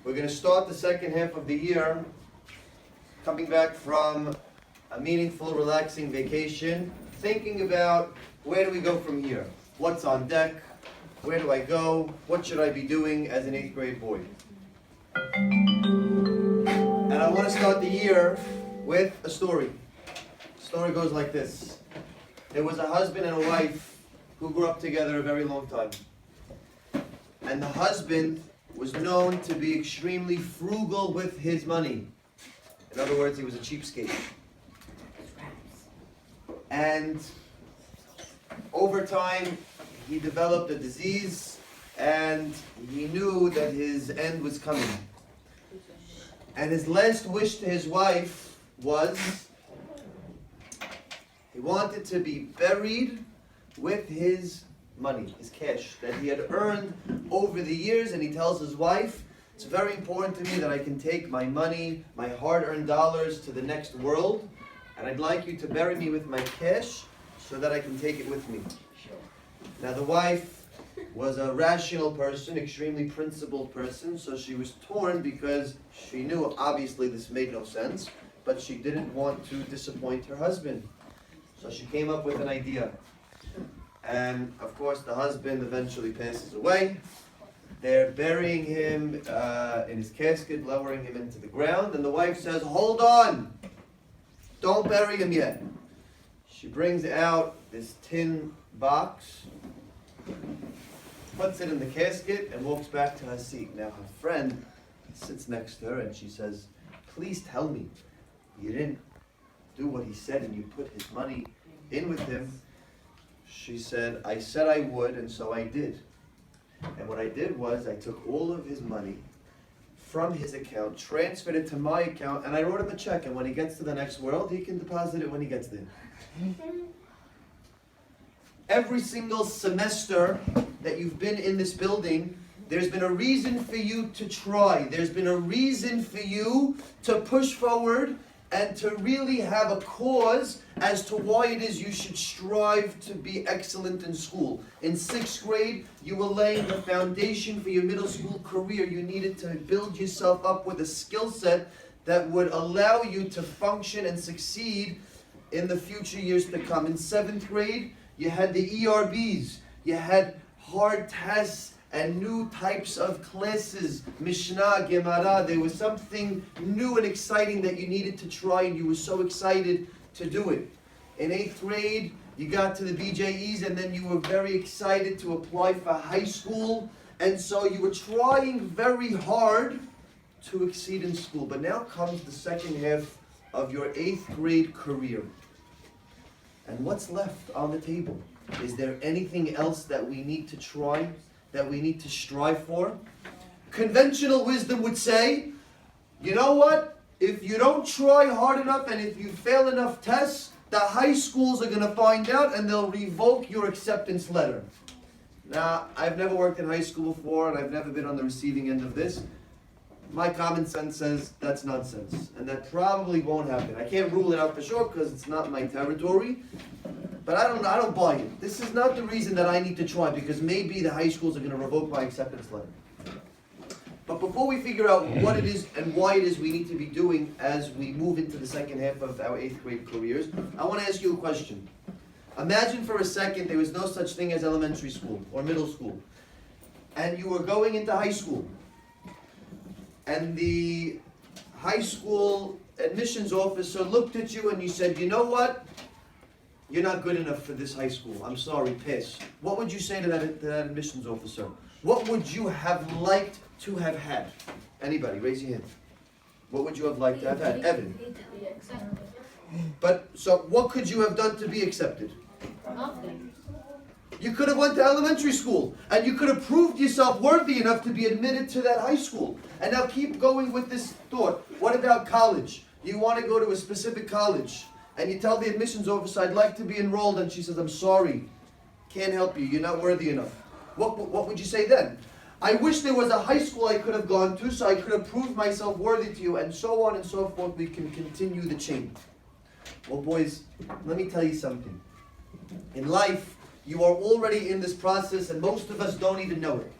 We're going to start the second half of the year, coming back from a meaningful, relaxing vacation, thinking about where do we go from here? What's on deck? Where do I go? What should I be doing as an 8th grade boy? And I want to start the year with a story. The story goes like this. There was a husband and a wife who grew up together a very long time. And the husband was known to be extremely frugal with his money. In other words, he was a cheapskate. And over time, he developed a disease, and he knew that his end was coming. And his last wish to his wife was he wanted to be buried with his money, his cash that he had earned over the years. And he tells his wife, it's very important to me that I can take my money, my hard-earned dollars to the next world, and I'd like you to bury me with my cash so that I can take it with me. Now the wife was a rational person, extremely principled person, so she was torn because she knew obviously this made no sense, but she didn't want to disappoint her husband. So she came up with an idea. And of course the husband eventually passes away. They're burying him in his casket, lowering him into the ground, and the wife says, hold on, don't bury him yet. She brings out this tin box, puts it in the casket, and walks back to her seat. Now her friend sits next to her and she says, please tell me you didn't do what he said and you put his money in with him. She said, I said I would, and so I did. And what I did was I took all of his money from his account, transferred it to my account, and I wrote him a check, and when he gets to the next world, he can deposit it when he gets there. Every single semester that you've been in this building, there's been a reason for you to try. There's been a reason for you to push forward and to really have a cause as to why it is you should strive to be excellent in school. In 6th grade, you were laying the foundation for your middle school career. You needed to build yourself up with a skill set that would allow you to function and succeed in the future years to come. In 7th grade, you had the ERBs. You had hard tests and new types of classes, Mishnah, Gemara. There was something new and exciting that you needed to try, and you were so excited to do it. In 8th grade, you got to the BJEs, and then you were very excited to apply for high school, and so you were trying very hard to exceed in school. But now comes the second half of your 8th grade career. And what's left on the table? Is there anything else that we need to try, that we need to strive for? Conventional wisdom would say, you know what? If you don't try hard enough and if you fail enough tests, the high schools are going to find out and they'll revoke your acceptance letter. Now, I've never worked in high school before and I've never been on the receiving end of this. My common sense says that's nonsense, and that probably won't happen. I can't rule it out for sure because it's not my territory, but I don't buy it. This is not the reason that I need to try, because maybe the high schools are going to revoke my acceptance letter. But before we figure out what it is and why it is we need to be doing as we move into the second half of our 8th grade careers, I want to ask you a question. Imagine for a second there was no such thing as elementary school or middle school, and you were going into high school. And the high school admissions officer looked at you and you said, you know what? You're not good enough for this high school. I'm sorry, pass. What would you say to that admissions officer? What would you have liked to have had? Anybody, raise your hand. What would you have liked to have had? Evan. But, so what could you have done to be accepted? Nothing. You could have went to elementary school, and you could have proved yourself worthy enough to be admitted to that high school. And now keep going with this thought. What about college? You want to go to a specific college, and you tell the admissions officer, I'd like to be enrolled, and she says, I'm sorry, can't help you, you're not worthy enough. What would you say then? I wish there was a high school I could have gone to, so I could have proved myself worthy to you, and so on and so forth. We can continue the chain. Well, boys, let me tell you something. In life, you are already in this process, and most of us don't even know it.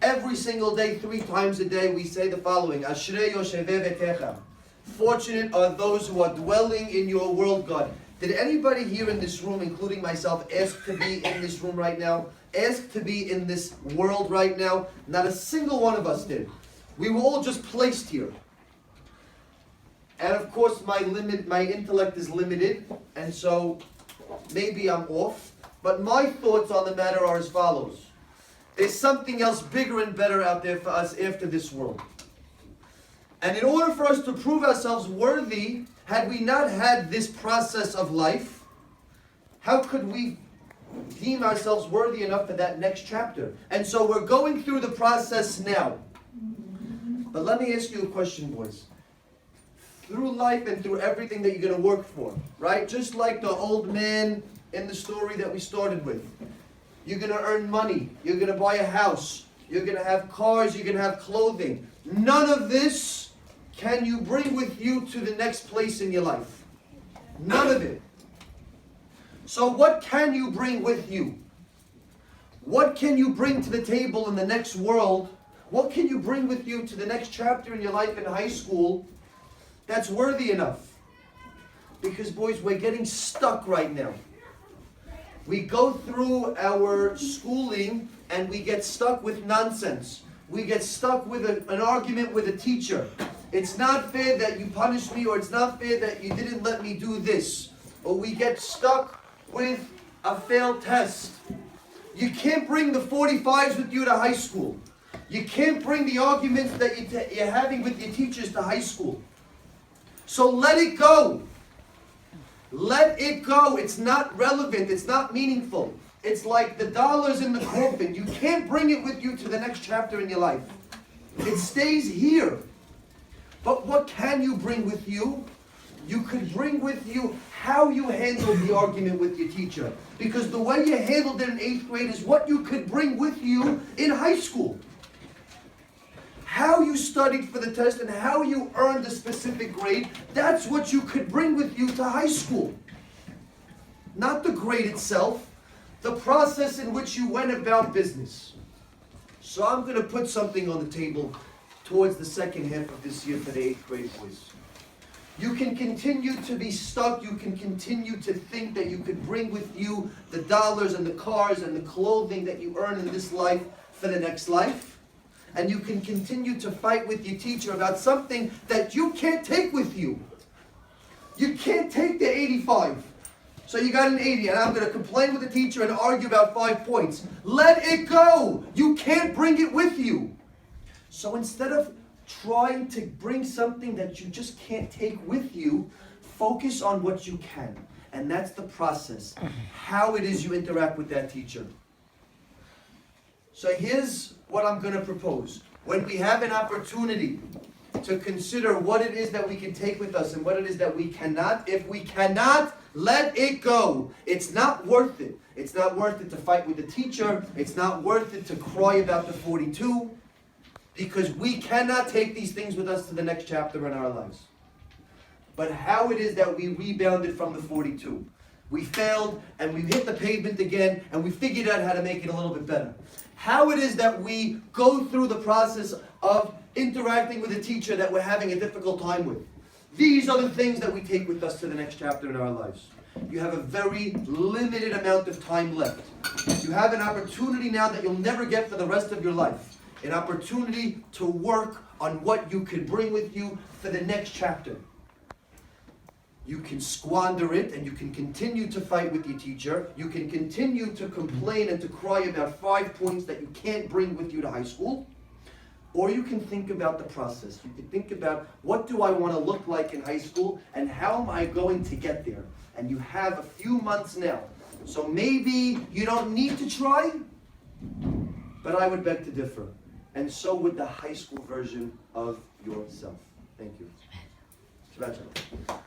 Every single day, 3 times a day, we say the following: Ashrei yoshevei betecha. Fortunate are those who are dwelling in your world, God. Did anybody here in this room, including myself, ask to be in this room right now? Ask to be in this world right now? Not a single one of us did. We were all just placed here. And of course, my intellect is limited, and so maybe I'm off. But my thoughts on the matter are as follows. There's something else bigger and better out there for us after this world. And in order for us to prove ourselves worthy, had we not had this process of life, how could we deem ourselves worthy enough for that next chapter? And so we're going through the process now. But let me ask you a question, boys. Through life and through everything that you're going to work for, right? Just like the old man in the story that we started with. You're going to earn money. You're going to buy a house. You're going to have cars. You're going to have clothing. None of this can you bring with you to the next place in your life. None of it. So what can you bring with you? What can you bring to the table in the next world? What can you bring with you to the next chapter in your life in high school that's worthy enough? Because boys, we're getting stuck right now. We go through our schooling and we get stuck with nonsense. We get stuck with an argument with a teacher. It's not fair that you punished me, or it's not fair that you didn't let me do this. Or we get stuck with a failed test. You can't bring the 45s with you to high school. You can't bring the arguments that you're having with your teachers to high school. So let it go. Let it go. It's not relevant. It's not meaningful. It's like the dollars in the coffin. You can't bring it with you to the next chapter in your life. It stays here. But what can you bring with you? You could bring with you how you handled the argument with your teacher. Because the way you handled it in 8th grade is what you could bring with you in high school. How you studied for the test and how you earned a specific grade, that's what you could bring with you to high school. Not the grade itself, the process in which you went about business. So I'm going to put something on the table towards the second half of this year for the 8th grade boys. You can continue to be stuck. You can continue to think that you could bring with you the dollars and the cars and the clothing that you earn in this life for the next life. And you can continue to fight with your teacher about something that you can't take with you. You can't take the 85. So you got an 80, and I'm going to complain with the teacher and argue about 5 points. Let it go. You can't bring it with you. So instead of trying to bring something that you just can't take with you, focus on what you can. And that's the process. How it is you interact with that teacher. So here's what I'm going to propose. When we have an opportunity to consider what it is that we can take with us and what it is that we cannot, if we cannot, let it go. It's not worth it. It's not worth it to fight with the teacher. It's not worth it to cry about the 42. Because we cannot take these things with us to the next chapter in our lives. But how it is that we rebounded from the 42. We failed and we hit the pavement again and we figured out how to make it a little bit better. How it is that we go through the process of interacting with a teacher that we're having a difficult time with. These are the things that we take with us to the next chapter in our lives. You have a very limited amount of time left. You have an opportunity now that you'll never get for the rest of your life. An opportunity to work on what you can bring with you for the next chapter. You can squander it and you can continue to fight with your teacher. You can continue to complain and to cry about 5 points that you can't bring with you to high school. Or you can think about the process. You can think about, what do I want to look like in high school and how am I going to get there? And you have a few months now. So maybe you don't need to try, but I would beg to differ. And so would the high school version of yourself. Thank you. Shabbat shalom.